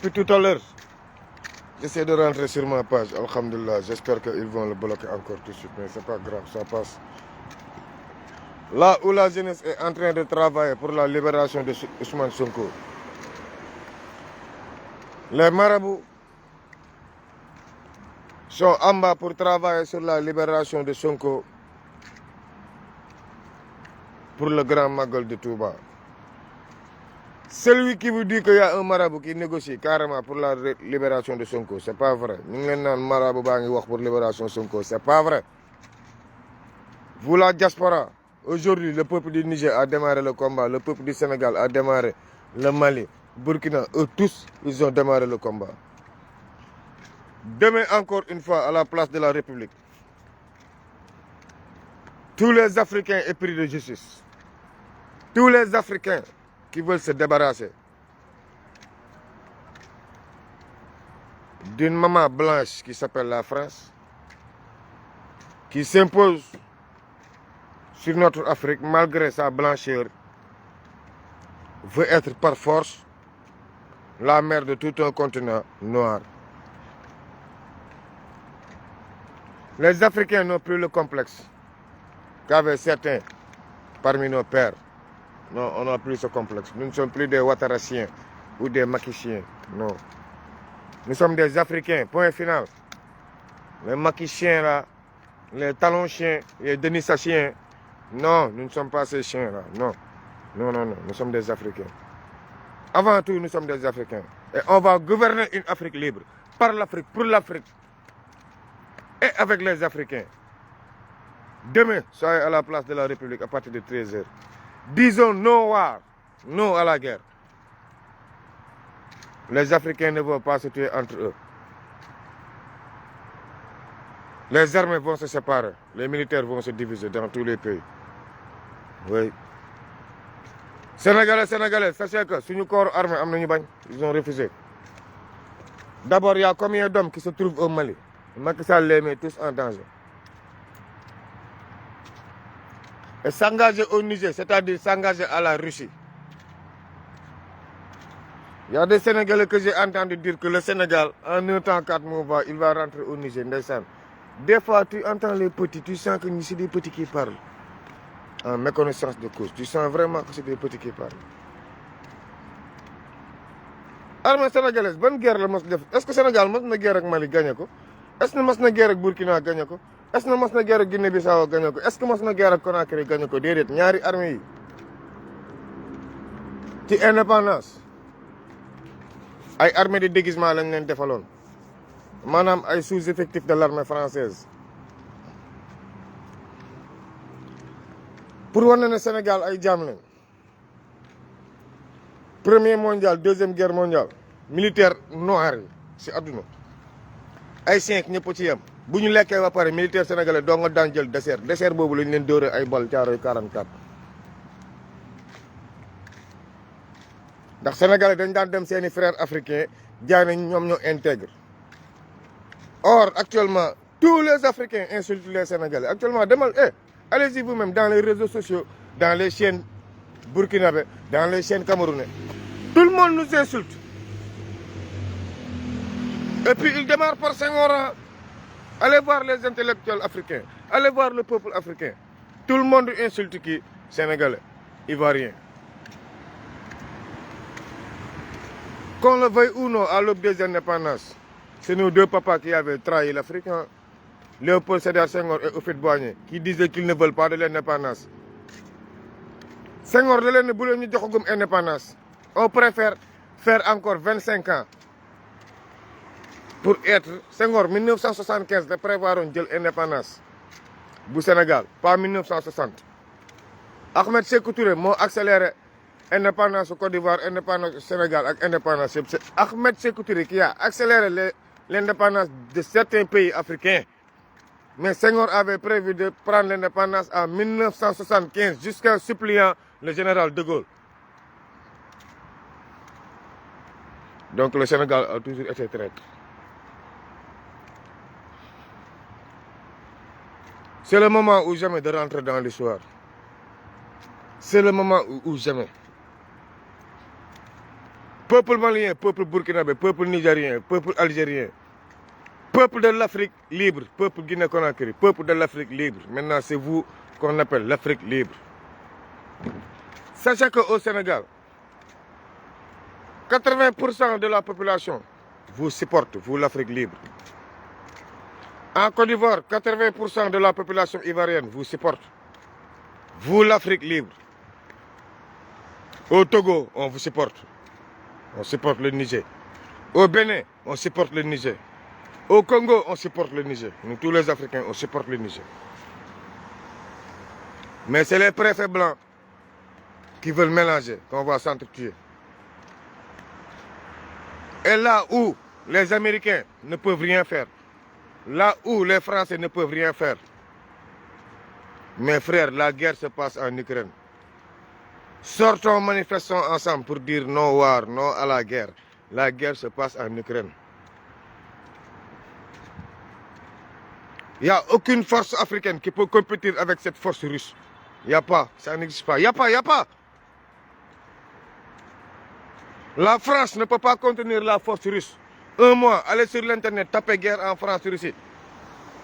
Depuis tout à l'heure, j'essaie de rentrer sur ma page, alhamdulillah. J'espère qu'ils vont le bloquer encore tout de suite, mais c'est pas grave, ça passe. Là où la jeunesse est en train de travailler pour la libération de Ousmane Sonko, les marabouts sont en bas pour travailler sur la libération de Sonko pour le grand Magal de Touba. Celui qui vous dit qu'il y a un marabout qui négocie carrément pour la libération de Sonko, c'est pas vrai. Nous sommes un marabout qui wax pour la libération de Sonko, c'est pas vrai. Vous la diaspora, aujourd'hui le peuple du Niger a démarré le combat, le peuple du Sénégal a démarré, le Mali, Burkina, eux tous, ils ont démarré le combat. Demain encore une fois à la place de la République, tous les Africains épris de justice, tous les Africains qui veulent se débarrasser d'une maman blanche qui s'appelle la France, qui s'impose sur notre Afrique malgré sa blancheur, veut être par force la mère de tout un continent noir. Les Africains n'ont plus le complexe qu'avaient certains parmi nos pères. Non, on n'a plus ce complexe. Nous ne sommes plus des Ouattarachiens ou des Makichiens. Non. Nous sommes des Africains, point final. Les Makichiens là, les talons-chiens, les Denissachiens. Non, nous ne sommes pas ces chiens-là. Non. Non, non, non. Nous sommes des Africains. Avant tout, nous sommes des Africains. Et on va gouverner une Afrique libre. Par l'Afrique, pour l'Afrique. Et avec les Africains. Demain, soyez à la place de la République à partir de 13h. Disons non war, non à la guerre. Les Africains ne vont pas se tuer entre eux. Les armées vont se séparer. Les militaires vont se diviser dans tous les pays. Oui. Sénégalais, Sénégalais, sachez que si nous corps armé, ils ont refusé. D'abord, il y a combien d'hommes qui se trouvent au Mali? Macky Sall les met tous en danger. Et s'engager au Niger, c'est-à-dire s'engager à la Russie. Il y a des Sénégalais que j'ai entendu dire que le Sénégal, en un temps 4 mois, il va rentrer au Niger. Des fois, tu entends les petits, tu sens que c'est des petits qui parlent. En méconnaissance de cause. Tu sens vraiment que c'est des petits qui parlent. Armée sénégalaise, bonne guerre la mos def. Est-ce que Sénégal mos na guerre avec Mali gagné ko? Est-ce que mos na guerre avec Burkina gagné ko? Est-ce que mos na guerre avec Guinée-Bissau gagné ko? Est-ce que mos na guerre avec Conakry gagné ko? Déedéet ñaari armée yi ci indépendance ay armée de déguisement lañ leen defaloon maanaam ay sous-effectifs de l'armée française pour wane ne Sénégal ay jaam lañ. Premier mondial, deuxième guerre mondiale, militaire noir yi si adduna ay 5 ñëpp ci yem bu ñu lekkee ba pare militaire sénégalais doo nga daan jël dessert boobu lañ leen dóoree ay bal caaroy 44. ndax sénégalais dañ daan dem seeni frères africains jaay nañ ñoom ñoo intègre. Or actuellement tous les Africains insultent les Sénégalais actuellement demal allez-y vous-même dans les réseaux sociaux, dans les chaînes burkinabé, dans les chaînes camerounais. Tout le monde nous insulte. Et puis il démarre par Senghor. Allez voir les intellectuels africains. Allez voir le peuple africain. Tout le monde insulte qui? Sénégalais, Ivoiriens. Qu'on le veuille ou non, à l'aube des indépendances, c'est nos deux papas qui avaient trahi l'Afrique. Léopold Sédar Senghor et Houphouët-Boigny, qui disaient qu'ils ne veulent pas de l'indépendance. Senghor de leen bu leen ñu joxagum indépendance. On préfère faire encore 25 ans pour être Senghor 1975 de prévoir jël indépendance bu Sénégal, pas 1960. Ahmed Sékou Touré moo accéléré indépendance au Côte d'Ivoire, indépendance au Sénégal ak indépendance yëpp. C'est Ahmed Sékou Touré qui a accéléré l'indépendance de certains pays africains. Mais Senghor avait prévu de prendre l'indépendance en 1975 jusqu'en suppliant le général de Gaulle. Donc le Sénégal a toujours été traître. C'est le moment ou jamais de rentrer dans l'histoire. C'est le moment ou jamais. Peuple malien, peuple burkinabé, peuple nigérien, peuple algérien, peuple de l'Afrique libre, peuple Guinée-Conakry, peuple de l'Afrique libre. Maintenant, c'est vous qu'on appelle l'Afrique libre. Sachez qu'au Sénégal, 80% de la population vous supporte, vous l'Afrique libre. En Côte d'Ivoire, 80% de la population ivoirienne vous supporte, vous l'Afrique libre. Au Togo, on vous supporte. On supporte le Niger. Au Bénin, on supporte le Niger. Au Congo, on supporte le Niger. Nous, tous les Africains, on supporte le Niger. Mais c'est les préfets blancs qui veulent mélanger, qu'on va s'entretuer. Et là où les Américains ne peuvent rien faire, là où les Français ne peuvent rien faire, mes frères, la guerre se passe en Ukraine. Sortons, manifestons ensemble pour dire non war, non à la guerre. La guerre se passe en Ukraine. Il n'y a aucune force africaine qui peut compétir avec cette force russe. Il n'y a pas, ça n'existe pas. Il n'y a pas, il n'y a pas. La France ne peut pas contenir la force russe. Un mois, allez sur l'internet, tapez guerre en France-Russie.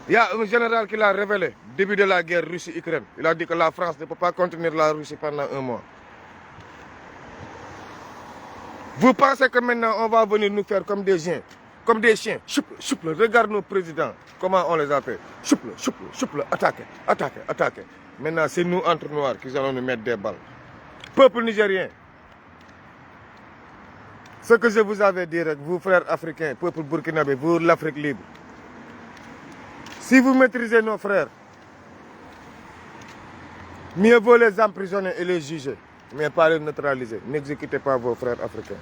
Il y a un général qui l'a révélé, début de la guerre Russie-Ukraine. Il a dit que la France ne peut pas contenir la Russie pendant un mois. Vous pensez que maintenant on va venir nous faire comme des chiens, comme des chiens, chouple, chouple, regarde nos présidents, comment on les appelle, chouple, chouple, chouple, attaquez, attaquez, attaquez. Maintenant c'est nous entre noirs qui allons nous mettre des balles. Peuple nigérien, ce que je vous avais dit, vous frères africains, peuple burkinabé, vous l'Afrique libre. Si vous maîtrisez nos frères, mieux vaut les emprisonner et les juger, mais pas les neutraliser. N'exécutez pas vos frères africains.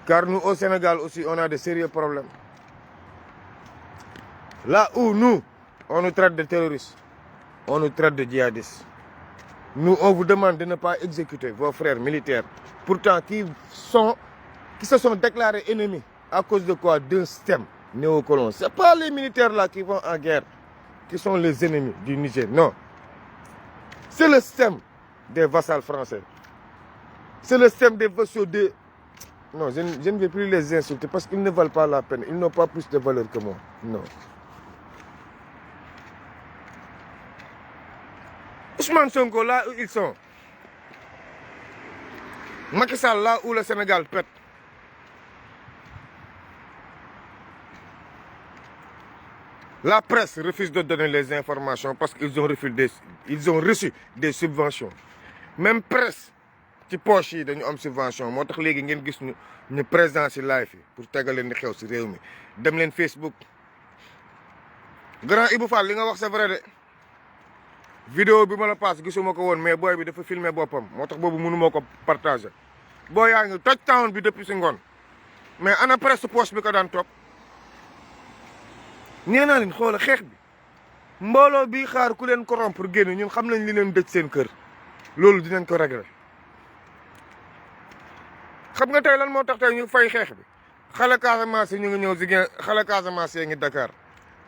Car nous, au Sénégal aussi, on a de sérieux problèmes. Là où nous, on nous traite de terroristes, on nous traite de djihadistes. Nous, on vous demande de ne pas exécuter vos frères militaires, pourtant qui se sont déclarés ennemis. À cause de quoi? D'un système néocolon. Ce n'est pas les militaires là qui vont en guerre, qui sont les ennemis du Niger, non. C'est le système des vassals français. C'est le système des vassaux de... Non, je ne vais plus les insulter parce qu'ils ne valent pas la peine. Ils n'ont pas plus de valeur que moi. Non. Ousmane Sonko, là où ils sont. Macky Sall, là où le Sénégal pète. La presse refuse de donner les informations parce qu'ils ont reçu des subventions. Même presse, ci poche yi dañu am subvention. Moo tax léegi ngeen gis ñu présent ci live yi pour tegal leen di xew ci réew mi. Dem leen Facebook. Grand Ibou Fall li nga wax c'est vrai de. Vidéo bi ma la passe gisuma ko woon mais booy bi dafa filmer boppam. Moo tax boobu mënuma ko partager. Booy yaa ngi toj town bi depuis ci ngoon. Mais ana presse poche bi ko daan topp. nee naa leen xoola xeex bi mbooloo bi xaar ku leen corrompre pour génn ñun xam nañ li leen dëj seen kër loolu dinañ ko régler xam nga tey lan moo tax tey ñu fay xeex bi xale Casamance ñu ngi ñëw Ziguinchor xale Casamance yi ngi Dakar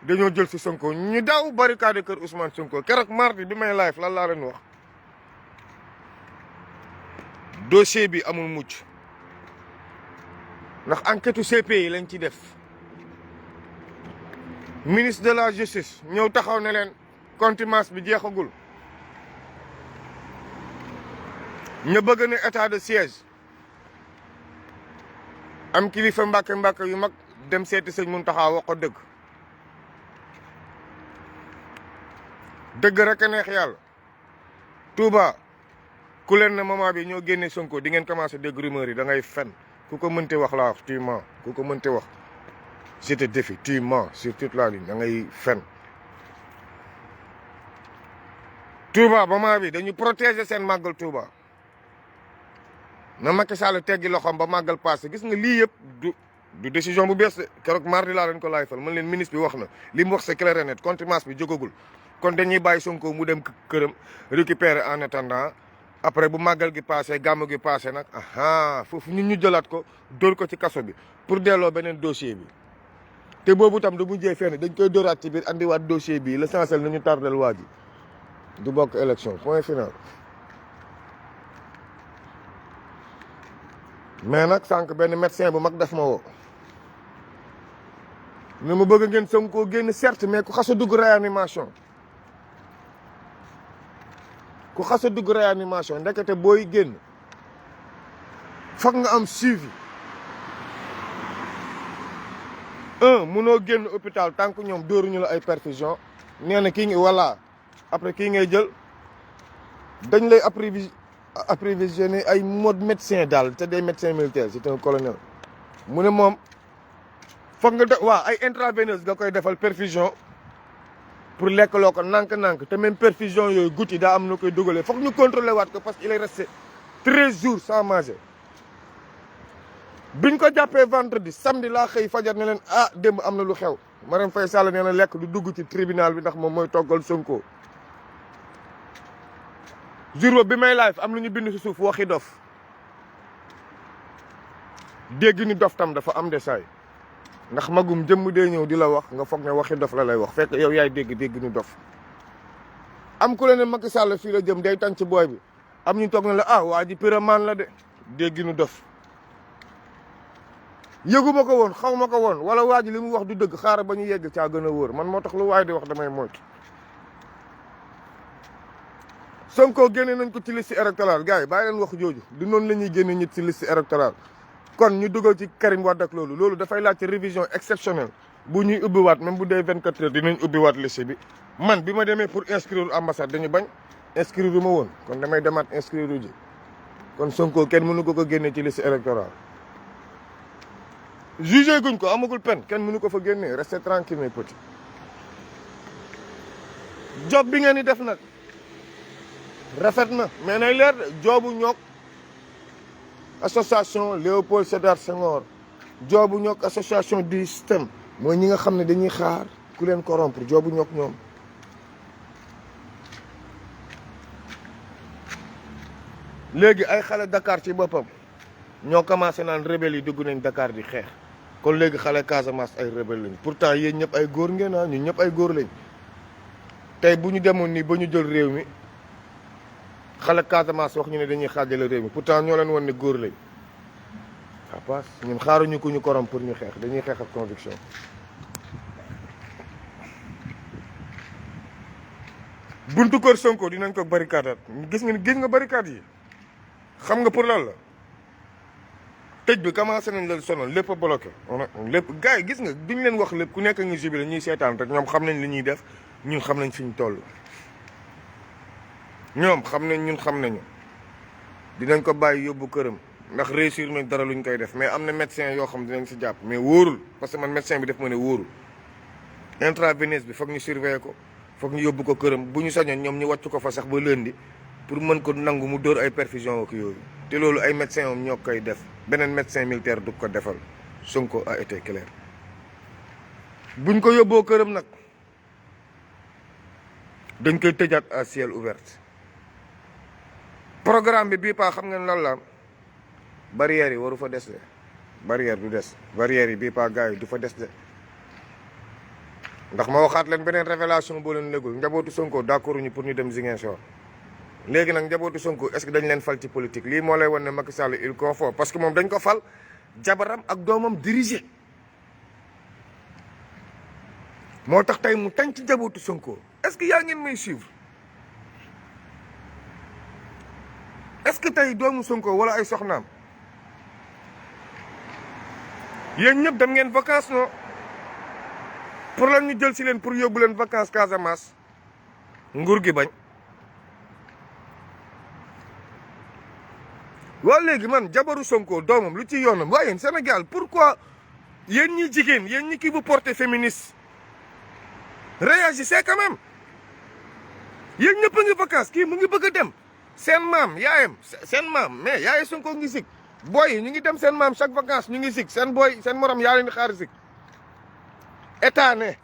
dañoo jël si Sonko ñu daw barricade kër Ousmane Sonko keroog mardi bi may live lan laa leen wax dossier bi amul mucc ndax enquête CPI lañ ci def ministre de la justice ñëw taxaw ne leen contumace bi jeexagul ñu bëgg ne état de siège am kilifa mbàkke yu mag dem seeti sëñ Mountakha wax ko dëgg dëgg rek a neex yàlla Touba ku leen ne moment bi ñoo génne Sonko di ngeen commencé dégg rumeur yi da ngay fen ku ko mënti wax laa wax tu mens ku ko mënti wax je te défie tu mens sur toute la ligne da ngay fen Touba moment bi dañu protéger seen màggal Touba na Macky Sall teggi loxoom ba màggal passé gis nga lii yëpp du décision bu bees keroog mardi laa leen ko laay fal man leen ministre bi wax na li mu wax c'est clair et net contumace bi jógagul kon dañuy bàyyi Sonko mu dem këram récupérer en attendant après bu màggal gi passé gàmmu gi passé nag aha foofu ñun ñu jëlaat ko dóor ko ci kaso bi pour delloo beneen dossier bi te boobu tam du mujjee fenn dañ koy dóoraat ci biir andiwaat dossier bi l'essentiel nañu tardel waa ji du bokk élection point final mais nag sànq benn médecin bu mag daf ma woo ne ma bëgg ngeen Sonko génn certes mais ku xas a dugg réanimation ndekete booy génn foog nga am suivi munoo génn hôpital tant que ñoom dóoruñu la ay perfusion nee na kii ngi voilà après kii ngay jël dañ lay approvisionner ay mode médecin daal te des médecins militaires c'est un colonel mu ne moom foog nga def waaw ay intraveineuse nga koy defal perfusion pour lekk loo ko nànk-nànk te même perfusion yooyu goutte yi daa am na koy dugalee foog ñu contrôler waat ko parce que il est resté 13 jours sans manger biñ ko jàppee vendredi samedi laa xëy fajar ne leen démb am na lu xew Marème Faye Sall nee na lekk du dugg ci tribunal bi ndax moom mooy toggal Sonko jour boobu bi may live am lu ñu bind si suuf waxi dof dégg ni dof tam dafa am de saay ndax magum jëmm dee ñëw di la wax nga foog ne waxi dof la lay wax fekk yow yaay dégg ni dof am ku la ne Macky Sall fii la jëm day tànn ci booy bi am ñu toog ne la waa ji pyroman la de dégg ni dof yëguma ko woon xaw ma ko woon wala waa ji li mu wax du dëgg xaaral ba ñu yegg caa gën a wóor man moo tax lu waay di wax damay moytu Sonko génne nañ ko ci liste électorale gars yi bàyyi leen wax jooju du noonu la ñuy génne nit ci liste électorale kon ñu dugal ci Karim Wade ak loolu dafay laaj ci révision exceptionnelle bu ñuy ubbiwaat même bu dee 24 heures dinañ ubbiwaat liste bi man bi ma demee pour inscrire ambassade dañu bañ inscrire ma woon kon damay demaat inscrire ji kon Sonko kenn mënu ko génne ci liste électorale jugé guñ ko amagul peine kenn mënu ko fa génnee restez tranquille mes petits job bi ngeen di def nag rafet na mais nay leer joobu ñook association Léopold Sédar Senghor joobu ñook association du système mooy ñi nga xam ne dañuy xaar ku leen corrompre joobu ñook ñoom léegi ay xale Dakar ci boppam ñoo commencé naan rebelle yi dugg nañ Dakar di xeex kon léegi xale Casamance ay rebelle lañ pourtant yéen ñëpp ay góor ngeen ñun ñëpp ay góor lañ tey bu ñu demoon nii ba ñu jël réew mi xale Casamance wax ñu ne dañuy xaajale réew mi pourtant ñoo leen wan ne góor lañ paas ñun xaaruñu ku ñu korom pour ñu xeex dañuy xeex ak conviction buntu kër Sonko dinañ ko barricade gis nga barricade yi xam nga pour lan la tëj bi commencé nañ leen sonal lépp a bloqué lépp gars yi gis nga duñ leen wax lépp ku nekk ngi jubile ñuy seetaan rek ñoom xam nañ li ñuy def ñun xam nañ fi ñu toll ñoom xam nañ ñun xam nañu dinañ ko bàyyi yóbbu këram ndax réussir nañ dara luñ koy def mais am na médecin yoo xam dinañ si jàpp mais wóorul parce que man médecin bi def ma ne wóorul intraveineuse bi foog ñu surveiller ko foog ñu yóbbu ko këram bu ñu sañoon ñoom ñu wàcc ko fa sax ba lundi pour mën ko nangu mu dóor ay perfusion ak yooyu te loolu ay médecin am ñoo koy def beneen médecin militaire du ko defal Sonko a été clair buñ ko yóbboo këram nag dañ koy tëjaat à ciel ouvert programme bi bii paa xam ngeen lan la barrières yi waru fa des de barrière du des barrières yi bii paa gars yi du fa des de ndax ma waxaat leen beneen révélation boo leen légul njabootu Sonko d'accord ñu pour ñu dem Ziguinchor léegi nag njabootu Sonko est-ce que dañ leen fal ci politique lii moo lay wan ne Macky Sall il confort parce que moom dañ ko fal jabaram ak doomam diriger moo tax tey mu tañ ci njabootu Sonko est-ce que yaa ngeen may suivre est-ce que tey doomu Sonko wala ay soxnaam yéen ñëpp dem ngeen vacances non pour lan ñu jël si leen pour yóbbu leen vacances Casamance nguur gi bañ waa léegi man jabaru Sonko doomam lu ci yoonam waaye yéen Sénégal pourquoi yéen ñi jigéen yéen ñi kii bu porté féministe réagissez quand même yéen ñëpp a ngi vacances kii mu ngi bëgg a dem seen maam yaayam seen maam mais yaay Sonko ngi sig booy yi ñu ngi dem seen maam chaque vacances ñu ngi sig seen booy seen morom yaa leen di xaar sig état ne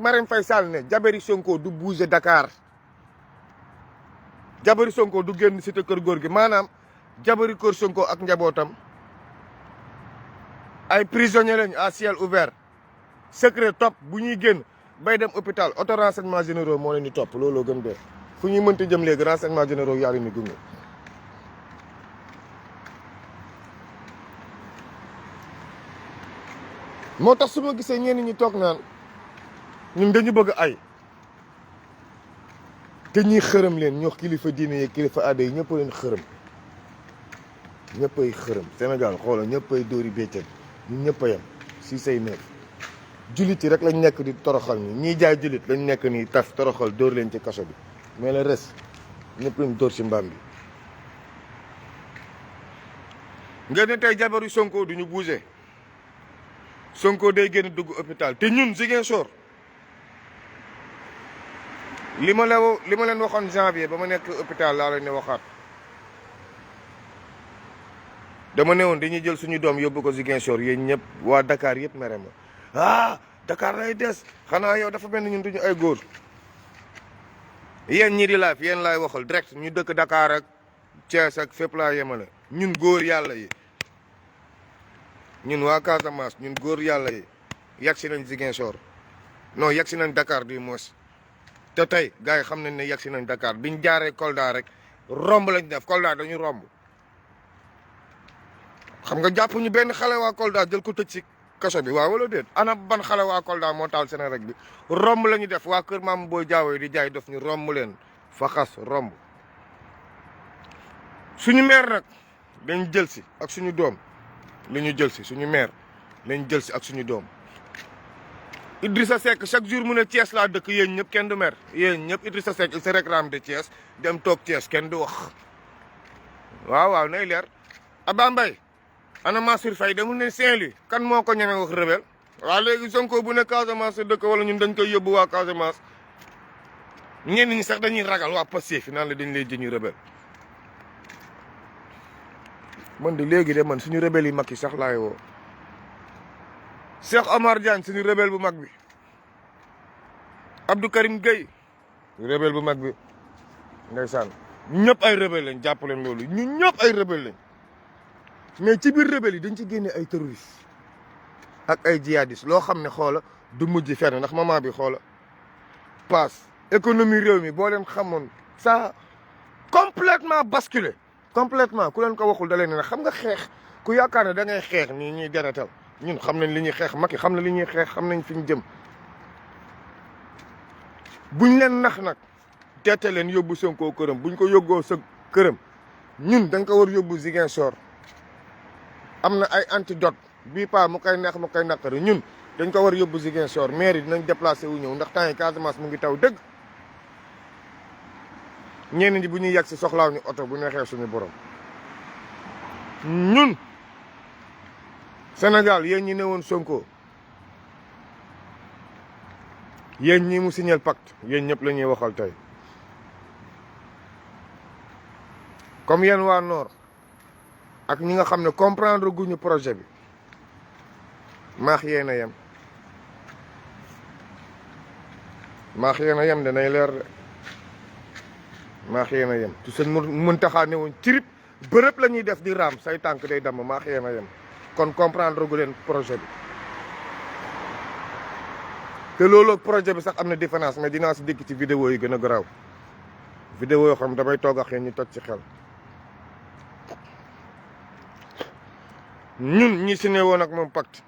Marème Faye Sall ne jabari Sonko du bouger Dakar jabari Sonko du génn cité kër góor gi maanaam jabari kër Sonko ak njabootam ay prisonniers lañ à ciel ouvert secret top bu ñuy génn bay dem hôpital auto renseignement généraux moo leen di topp looloo gën dee fu ñuy mënti jëm léegi renseignement généraux yaa leen di gunge moo tax su ma gisee ñenn ñi toog naan ñun dañu bëgg ay te ñii xërëm leen ñoo kilifa diine yi kilifa aada yi ñëpp leen xërëm ñëppay xërëm Sénégal xoolal ñëppay dóori béykat ñun ñëpp a yem si say neef jullit yi rek lañ nekk di toroxal ñi ñiy jaay jullit lañ nekk nii taf toroxal dóor leen ci kaso bi mais le reste ñëpp lañ dóor si mbaam bi. ngeen ne tey jabaru Sonko duñu bougé Sonko day génn dugg hôpital te ñun Ziguinchor li ma leen waxoon janvier ba ma nekk hôpital laa leen ne waxaat dama ne woon dañuy jël suñu doom yóbbu ko Ziguinchor yéen ñëpp waa Dakar yëpp mere ma ah Dakar lay des xanaa yow dafa mel ni ñun duñu ay góor yéen ñi di laaf yéen laay waxal direct ñu dëkk Dakar ak Thiès ak fépp laa yemale ñun góor yàlla yi ñun waa Casamance ñun góor yàlla yi yegg si nañ Ziguinchor non yegg si nañ Dakar du moins te tey gars yi xam nañ ne yegg si nañ Dakar biñ jaaree Kolda rek romb lañ def Kolda dañu romb xam nga jàpp ñu benn xale waa Kolda jël ko tëj si kaso bi waaw wala déet ana ban xale waa Kolda moo taal seen rek bi romb la ñu def waa kër maam booy jaawee di jaay def ñu romb leen fa xas romb suñu maire nag dañ jël si ak suñu doom li ñu jël si suñu maire lañ jël si ak suñu doom Idrissa Seck chaque jour mu ne Thiès laa dëkk yéen ñëpp kenn du maire yéen ñëpp Idrissa Seck il se réclame de Thiès dem toog Thiès kenn du wax waaw nay leer Abba Mbaye ana Mansour Faye demul ne Saint-Louis kan moo ko ñeme wax rebelle waaw léegi Sonko bu ne Casamance dëkk wala ñun dañ koy yóbbu waa Casamance ñenn ñi sax dañuy ragal waa Pastef naan la dañ lay jëñu rebelle man de léegi de man suñu rebelle yi mag yi sax laay woo Cheikh Omar Diagne suñu rebelle bu mag bi Abdou Karim Gueye rebelle bu mag bi ndeysaan ñëpp ay rebelle lañ jàpp leen loolu ñun ñëpp ay rebelle lañ mais ci biir rebelle yi dañ ci génne ay terroristes ak ay djihadistes loo xam ne xoola du mujj fenn ndax moment bi xoola passe économie réew mi boo leen xamoon ça complètement basculé complètement ku leen ko waxul da leen ne xam nga xeex ku yaakaar ne da ngay xeex nii ñuy deretal ñun xam nañ li ñuy xeex Macky xam na li ñuy xeex xam nañ fi ñu jëm buñ leen nax nag teete leen yóbbu Sonko këram buñ ko yóbboo sa këram ñun dañ ko war yóbbu Ziguinchor am na ay antidote bii pas mu koy neex mu koy naqari ñun dañ ko war yóbbu Ziguinchor maire yi dinañ déplacé wu ñëw ndax temps yi Casamance mu ngi taw dëgg ñenn ñi bu ñuy yegg si soxlaaw ñu oto bu neexee suñu borom ñun Sénégal yéen ñi ne woon Sonko yéen ñi mu signal pacte yéen ñëpp la ñuy waxal tey comme yéen waa Nord ak ñi nga xam ne comprendre guñu projet bi maax yéen a yem maax yéen a yem danay leer de maax yéen a yem tu seen mën taxaa ne woon cirib bërëb la ñuy def di raam say tànk day damm maax yéen a yem kon comprendre gu leen projet bi te loolu ak projet bi sax am na différence mais dinaa si dégg ci vidéo yi gën a garaaw vidéo yoo xam damay toog ak yéen ñu toj ci xel ñun ñi signé woon ak moom pacte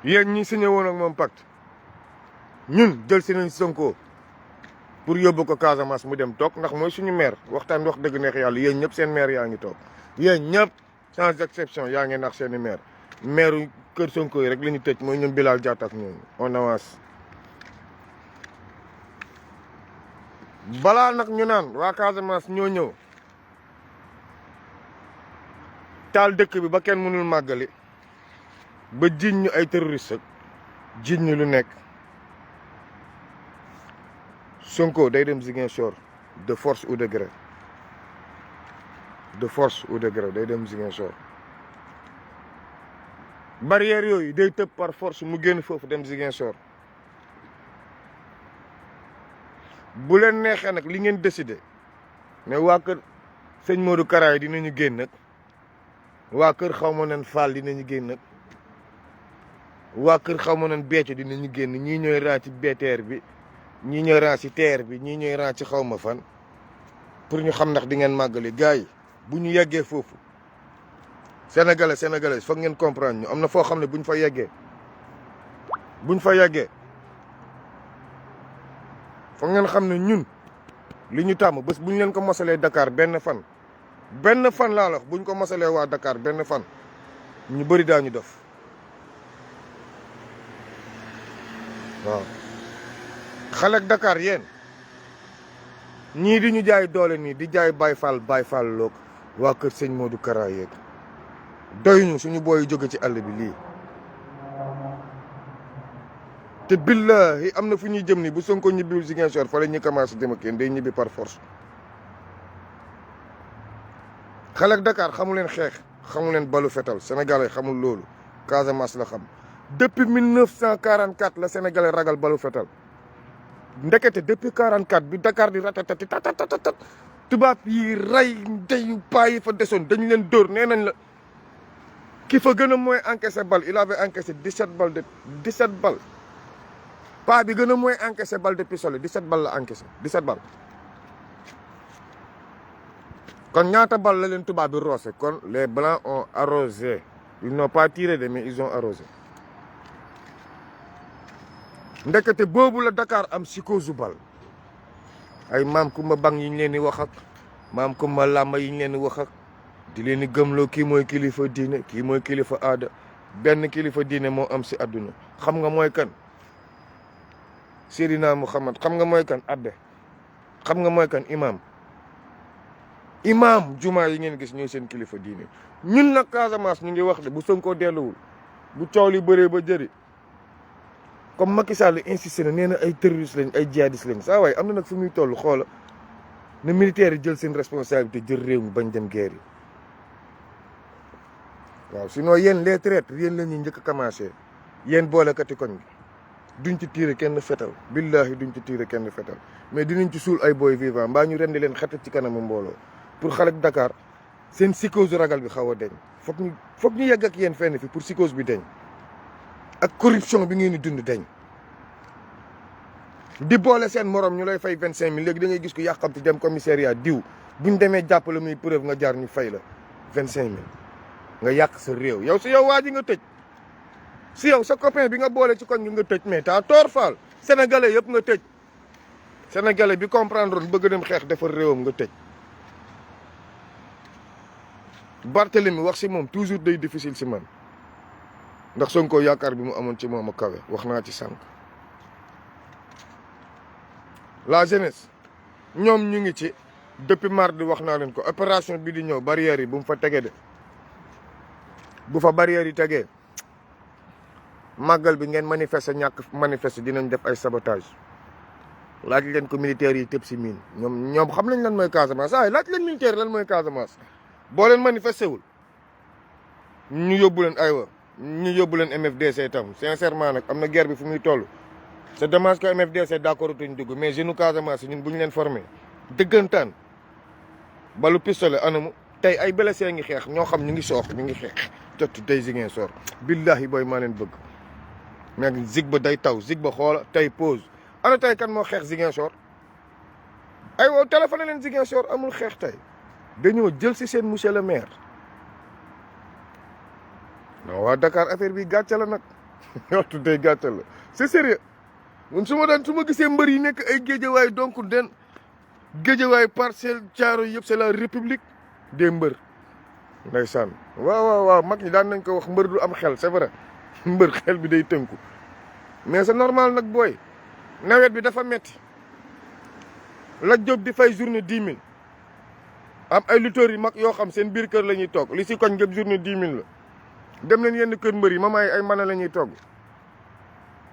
yéen ñi signé woon ak moom pacte ñun jël si nañ Sonko pour yóbbu ko Casamance mu dem toog ndax mooy suñu maire waxtaan wax dëgg neex yàlla yéen ñëpp seen maire yaa ngi toog yéen ñëpp sans exception yaa ngi nax seen i maire kër Sonko yi rek la ñu tëj mooy ñoom Bilal Diatta ak ñooñu on avance. balaa nag ñu naan waa Casamance ñoo ñëw taal dëkk bi ba kenn mënul màggali ba jiñ ñu ay terroriste jiñ ñu lu nekk Sonko day dem Ziguinchor de force ou de gré day dem Ziguinchor barrière yooyu day tëb par force mu génn foofu dem Ziguinchor bu leen neexee nag li ngeen décidé ne waa kër sëñ Modou Kara yi dinañu génn nag waa kër xaw ma nen Fall dinañu génn nag waa kër xaw ma nen Béthio dinañu génn ñii ñooy ran ci BTR bi ñii ñooy ran ci TER bi ñii ñooy ran ci xaw ma fan pour ñu xam ndax di ngeen màggali gars yi bu ñu yeggee foofu sénégalais foog ngeen comprendre ñu am na foo xam ne buñ fa yeggee foog ngeen xam ne ñun li ñu tàmm bés buñ leen ko mosalee Dakar benn fan laa la wax buñ ko mosalee waa Dakar benn fan ñu bëri daañu def waaw xale ak Dakar yéen ñii di ñu jaay doole nii di jaay Baye Fall loog waa kër sëñ Modou Kara yeeg doyuñu suñu booy jóge ci àll bi lii te billahi am na fu ñuy jëm nii bu Sonko ñibbiwul Ziguinchor fa la ñuy commencé jëm ak yéen day ñibbi par force xale ak Dakar xamu leen xeex xamu leen balu fetal sénégalais xamul loolu Casamance la xam depuis 1944 la sénégalais ragal balu fetal ndekete depuis 44 bi Dakar di ratatati tatatatat tubaab yi rey ndeyu paa yi fa desoon dañu leen dóor nee nañ la ki fa gën a mooy encaissé bal il avait encaissé 17 balles paa bi gën a mooy encaissé balle de pistolet 17 balles la encaissé 17 balles kon ñaata bal la leen tubaab bi roose kon les blancs ont arrosé ils n'ont pas tiré de mais ils ont arrosé ndekete boobu la Dakar am psychose bal ay maam Kumba Bang yi ñu leen di wax ak maam Kumba Làmba yi ñu leen di wax ak di leen di gëmloo kii mooy kilifa diine kii mooy kilifa aada benn kilifa diine moo am si àdduna xam nga mooy kan Seydina Muhammad xam nga mooy kan abbe xam nga mooy kan imam juma yi ngeen gis ñooy seen kilifa diine ñun nag Casamance ñu ngi wax de bu Sonko delluwul bu coow li bëree ba jëri comme Macky Sall insisté na nee na ay terroristes lañ ay djihadistes lañ saa waaye am na nag fu muy toll xoola na militaires yi jël seen responsabilité jël réew mi bañ dem guerre yi waaw sinon yéen les traîtres yéen la ñuy njëkk a commencé yéen boolekati koñ bi duñ ci tiire kenn fetal billahi duñ ci tiire kenn fetal mais dinañ ci suul ay boy vivant mbaa ñu rendi leen xatat ci kanamu mbooloo pour xale ak Dakar seen psychose ragal bi xaw a deñ foog ñu yegg ak yéen fenn fi pour psychose bi deñ ak corruption bi ngeen di dund deñ di boole seen morom ñu lay fay 25 000 léegi da ngay gis ko yàqamti dem commissariat diw buñ demee jàppale muy preuve nga jaar ñu fay la 25 000 nga yàq sa réew yow si yow waa ji nga tëj si yow sa copain bi nga boole ci koñ bi nga tëj mais t'as tort Fall sénégalais yëpp nga tëj sénégalais bi comprendre woon bëgg dem xeex defar réewam nga tëj Barthélemy wax si moom toujours day difficile si man ndax Sonko yaakaar bi mu amoon ci moom a kawe wax naa ci sànq la jeunesse ñoom ñu ngi ci depuis mardi wax naa leen ko opération bi di ñëw barrières yi bu mu fa tegee de bu fa barrières yi tegee màggal bi ngeen manifester ñàkk manifester dinañ def ay sabotage laaj leen ko militaires yi tëb si miin ñoom xam nañ lan mooy Casamance ay laaj leen militaire lan mooy Casamance boo leen manifesté wul ñu yóbbu leen aywa ñu yóbbu leen MFDC tam sincèrement nag am na guerre bi fu muy toll c'est dommage que MFDC d'accord tuñ dugg mais jeune Casamance ñun bu ñu leen formé dëggantaan balu pistolet anamu tey ay blessé ngi xeex ñoo xam ñu ngi soox ñu ngi xeex jot tey Ziguinchor billahi booy maa leen bëgg mais zig ba day taw zig ba xoola tey pause ana tey kan moo xeex Ziguinchor ay wow téléphone leen Ziguinchor amul xeex tey dañoo jël si seen monsieur le maire non waa Dakar affaire bi gàcce la nag waxtu tey gàcce la c'est sérieux man su ma gisee mbër yi nekk ay géejawaay donc den géejawaay Parcelles Thiaroye yëpp c'est la république des mbër ndeysaan waaw mag ñi daan nañ ko wax mbër du am xel c'est vrai mbër xel bi day tënku mais c'est normal nag booy nawet bi dafa metti la job di fay journée 10 000 am ay lutteurs yi mag yoo xam seen biir kër la ñuy toog li si koñ ngëp journée 10 000 la dem leen yenn kër mbër yi mama ay mën la ñuy togg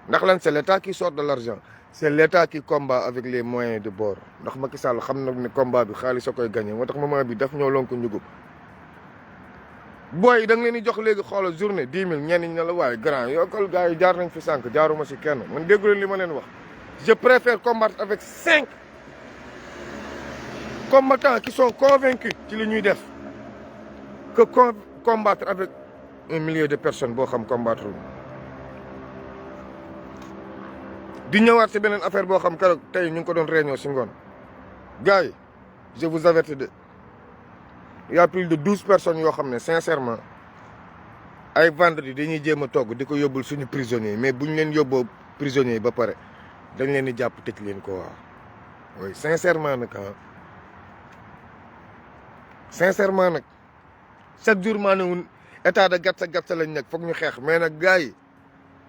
ndax lan c'est l'état qui sort de l'argent c'est l'état qui combat avec les moyens de bord ndax Macky Sall xam na ne combat bi xaalis a koy gagné moo tax moment bi daf ñoo lonk njugub booy da nga leen di jox léegi xoolal journée 10 000 ñenn ñi ne la waaye grand yokkal gars yi jaar nañ fi sànq jaaruma si kenn man déggu leen li ma leen wax je préfère combattre avec 5 combattants qui sont convaincus ci li ñuy def que combattre avec 1 million de personnes boo xam combattre di ñëwaat si beneen affaire boo xam keroog tey ñu ngi ko doon réunion si ngoon gars yi je vous avertis de il y a plus de 12 personnes yoo xam ne sincèrement ay vendredi dañuy jéem a togg di ko yóbbul suñu prisonniers mais bu ñu leen yóbboo prisonniers yi ba pare dañ leen di jàpp tëj leen ko waaw. oui sincèrement nag sincèrement nag chaque jour maa ne woon état de gatsa lañ nekk foog ñu xeex mais nag gars yi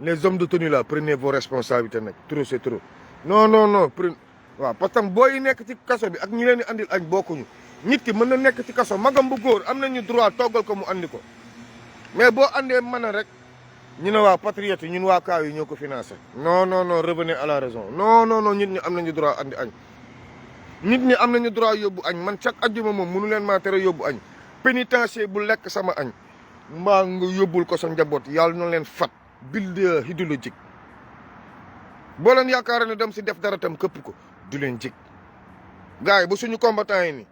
les hommes de tenue là prenez vos responsabilités nag trop c'est trop. non waaw parce que booy yi nekk ci kaso bi ak ñi leen di andil añ bokkuñu nit ki mën na nekk ci kaso magam bu góor am nañu droit toggal ko mu andi ko mais boo andee mën a rek ñu ne waa patriote yi ñun waa kaaw yi ñoo ko financé. non revenez à la raison non nit ñi am nañu droit andi añ. nit ñi am nañu droit yóbbu añ man chaque ajjuma moom mënu leen maa tere yóbbu añ pénitencier bu lekk sama añ mbaa nga yóbbul ko sa njaboot yàlla na leen fat bulle idéologique boo leen yaakaar ne dem si def dara tam këpp ko du leen jig gars yi bu suñu combattant yi ni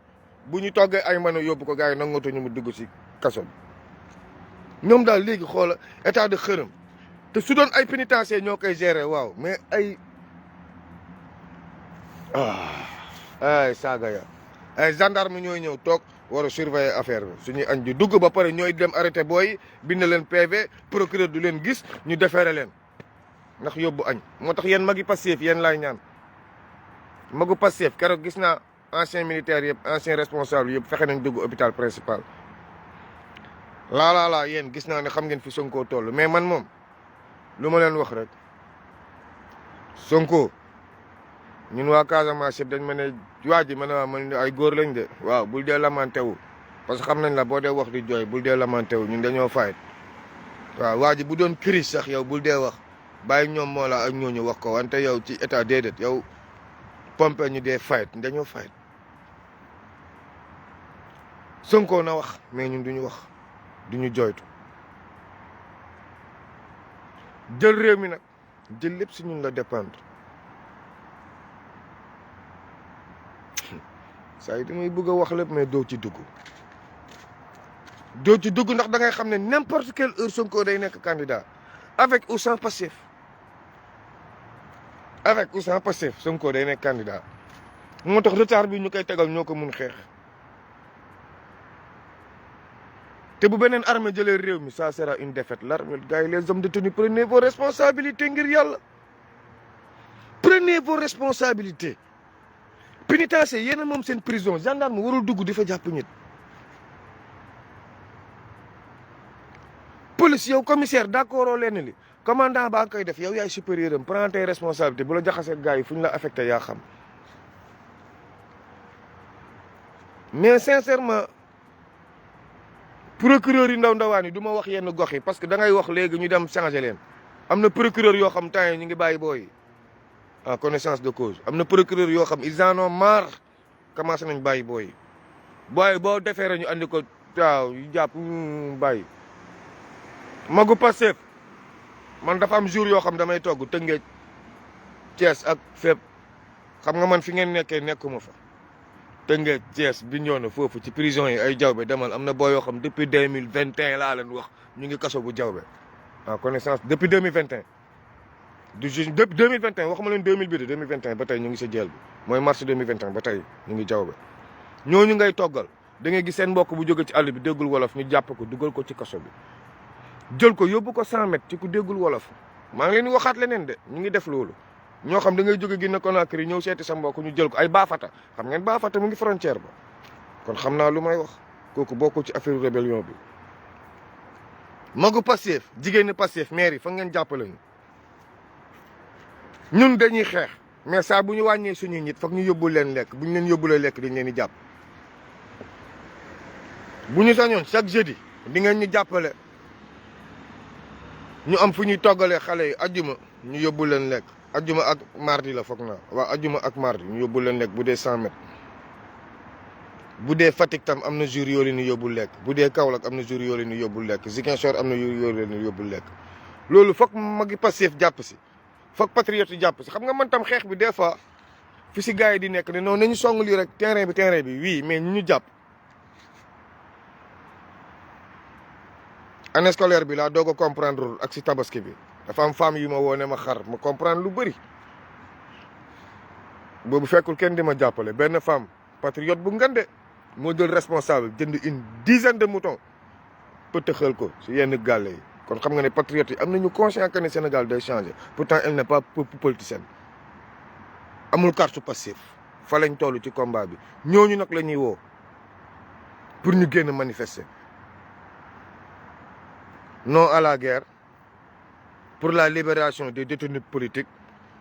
bu ñu toggee ay mën a yóbbu ko gars yi nangatuñu mu dugg si kaso bi ñoom daal léegi xoola état de xërëm te su doon ay pénitencier ñoo koy gérer waaw mais ay ay saaga ya ay gendarme ñooy ñëw toog war a surveiller affaire bi suñuy añ di dugg ba pare ñooy dem arrêté booy bind leen PV procureur du leen gis ñu defeere leen ndax yóbbu añ moo tax yéen magi Pastef yéen laay ñaan magu Pastef keroog gis naa ancien militaire yëpp ancien responsable yëpp fexe nañ dugg hôpital principal laa yéen gis naa ne xam ngeen fi Sonko toll mais man moom lu ma leen wax rek Sonko ñun waa Casamance yëpp dañ ma ne waa ji man ay góor lañ de waaw bul dee lamenté wu parce que xam nañ la boo dee wax di jooy bul dee lamenté wu ñun dañoo fayit waaw waa ji bu doon crise sax yow bul dee wax bàyyi ñoom moo la ak ñooñu wax ko wante yow ci état déedéet yow pompe ñu dee fayit dañoo fayit Sonko na wax mais ñun duñu wax duñu jooytu jël réew mi nag jël lépp si ñun la dépendre saa yi damay bëgg a wax lépp mais doo ci dugg ndax da ngay xam ne n'importe quelle heure Sonko day nekk candidat avec ou sans Pastef Sonko day nekk candidat moo tax retard bi ñu koy tegal ñoo ko mun xeex te bu beneen armée jëlee réew mi ça sera une défaite l'armée gars yi les hommes de tenue prenez vos responsabilités ngir yàlla prenez vos responsabilités pénitencier yéen a moom seen prison gendarme warul dugg di fa jàpp nit police yow commissaire d'accord leen li commandant baa koy def yow yaay supérieur am prends tes responsabilités bu la jaxasee gars yi fu ñu la affecté yaa xam mais sincèrement procureur yi ndawaan yi du ma wax yenn gox yi parce que da ngay wax léegi ñu dem changer leen am na procureur yoo xam temps yi ñu ngi bàyyi booy en connaissance de cause am na procureur yoo xam ils en ont marre commencé nañ bàyyi booy boo defee rek ñu andi ko waaw yu jàpp bàyyi magu Pastef man dafa am jour yoo xam damay togg Tëngéej Thiès ak fépp xam nga man fi ngeen nekkee nekkuma fa Tëngéej Thiès Bignona foofu ci prison yi ay jawbe demal am na boo yoo xam depuis 2021 laa leen wax ñu ngi kaso bu jawbe en connaissance depuis 2021 du juge depuis 2021 waxuma leen 2000 bi de 2021 ba tey ñu ngi sa jeel bi mooy mars 2021 ba tey ñu ngi jawbe ñooñu ngay toggal da ngay gis seen mbokk bu jóge ci àll bi déggul wolof ñu jàpp ko dugal ko ci kaso bi jël ko yóbbu ko 100 mètres ci ku déggul wolof maa ngi leen di waxaat leneen de ñu ngi def loolu ñoo xam da ngay jóge Guinée Conakry ñëw seeti sa mbokk ñu jël ko ay Bafata xam ngeen Bafata mu ngi frontière ba kon xam naa lu may wax kooku bokkul ci affaire rébellion bi magu Pastef jigéen Pastef maire yi fa ngeen jàppale ñu ñun dañuy xeex mais saa bu ñu wàññee suñuy nit foog ñu yóbbu leen lekk bu ñu leen yóbbulee lekk dañ leen di jàpp bu ñu sañoon chaque jeudi di ngeen ñu jàppale ñu am fu ñuy toggalee xale yi ajjuma ñu yóbbu leen lekk ajjuma ak mardi la foog naa waaw ajjuma ak mardi ñu yóbbu leen lekk bu dee 100 mètres bu dee Fatick tam am na jour yoo leen di yóbbu lekk bu dee Kaolack am na jour yoo leen di yóbbu lekk Ziguinchor am na jour yoo leen di yóbbu lekk loolu foog magi Pastef jàpp si foog patriote yi jàpp si xam nga man tam xeex bi des fois fi si gars yi di nekk ne non nañu song lii rek terrain bi oui mais ñu jàpp année scolaire bi laa doog a comprendre ak si tabaski bi dafa am femme yi ma woo ne ma xar ma comprendre lu bëri boobu fekkul kenn di ma jàppale benn femme patriote bu ngande moo jël responsable jënd une dizaine de moutons pëtëxal ko si yenn gàlle yi kon xam nga ne patriotes yi am nañu conscient que ne Sénégal day changer pourtant elle n'est pas politicienne amul carte passif fa lañ toll ci combat bi ñooñu nag la ñuy woo pour ñu génn manifester non à la guerre pour la libération des détenus politiques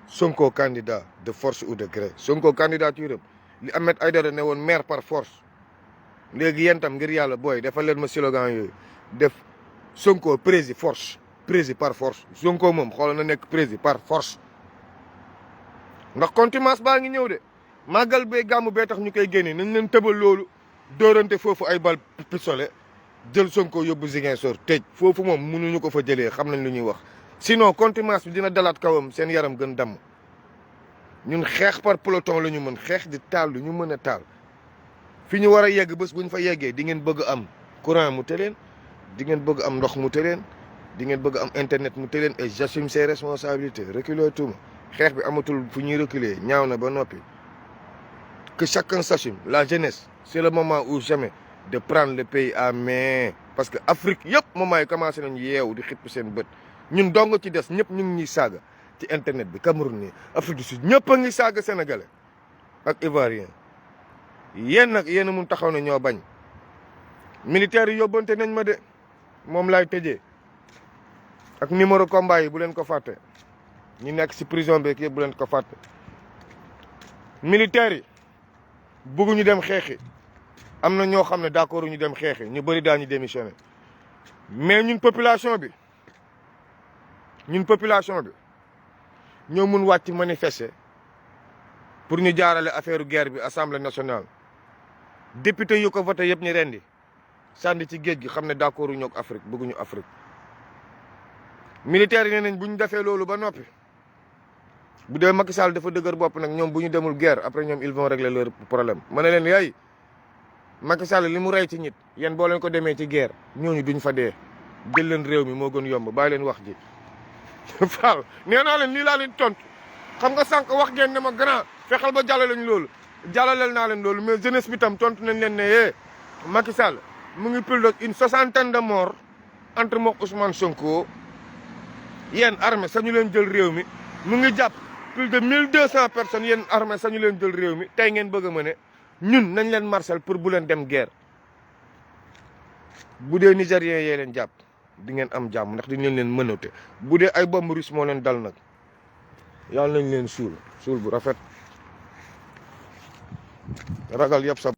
Sonko candidat de force ou de gré Sonko candidature am li Ahmed Aïdara ne woon maire par force léegi yéen tam ngir yàlla booy defal leen ma slogan yooyu def Sonko prési force prési par force Sonko moom xoolal na nekk prési par force ndax contumace baa ngi ñëw de màggal bee gàmmu bee tax ñu koy génne nañ leen tëbal loolu dóorante foofu ay bal pistolet jël Sonko yóbbu Ziguinchor tëj foofu moom mënuñu ko fa jëlee xam nañ lu ñuy wax sinon contumace bi dina dalaat kawam seen yaram gën damm ñun xeex par peloton la ñu mën xeex di taal lu ñu mën a taal fi ñu war a yegg bés bu ñu fa yeggee di ngeen bëgg am courant mu tëleen di ngeen bëgg am ndox mu tëleen di ngeen bëgg am internet mu tëleen et j'assume ses responsabilités reculer tuuma xeex bi amatul fu ñuy reculer ñaaw na ba noppi que chacun s'assume la jeunesse c'est le moment ou jamais de prendre le pays à main parce que Afrique yëpp moment yi commencé nañu yeewu di xipp seen bët ñun dong ci des ñëpp ñu ngi ñuy saaga ci internet bi Cameroun nii Afrique du Sud ñëpp a ngi saaga sénégalais ak ivoirien yéen nag yéen a mun taxaw ne ñoo bañ militaires yi yóbbante nañ ma de moom laay tëjee ak numéro combat yi bu leen ko fàtte ñu nekk si prison beeg yëpp bu leen ko fàtte militaires yi bëgguñu dem xeexi am na ñoo xam ne d'accord ñu dem xeexi ñu bëri daañu démissionné mais ñun population bi ñoo mun wàcc manifester pour ñu jaarale affaire guerre bi assemblée nationale député yu ko voté yëpp ñu rendi sànni ci géej gi xam ne d'accord ñu ak Afrique bëgguñu Afrique militaires yi nee nañ bu ñu defee loolu ba noppi bu dee Macky Sall dafa dëgër bopp nag ñoom bu ñu demul guerre après ñoom ils vont régler leur problème ma ne leen yaay Macky Sall li mu rey ci nit yéen boo leen ko demee ci guerre ñooñu duñ fa dee jël leen réew mi moo gën yomb bàyyi leen wax ji Fall nee naa leen lii laa leen tontu xam nga sànq wax ngeen ne ma grand fexeel ba jàllale loolu jàllaleel naa leen loolu mais jeunesse bi tam tontu nañ leen ne Macky Sall mu ngi plus d'une 60aine de morts entre mook Ousmane Sonko yéen armée sañu leen jël réew mi mu ngi jàpp plus de 1200 personnes yéen armée sañu leen jël réew mi tey ngeen bëgg a mëne ñun nañ leen marcel pour bu leen dem guerre bu dee nigériens yee leen jàpp di ngeen am jàmm ndax di ngeen leen mënate bu dee ay bombe russe moo leen dal nag yàlla nañ leen suul bu rafet ragal yëpp sa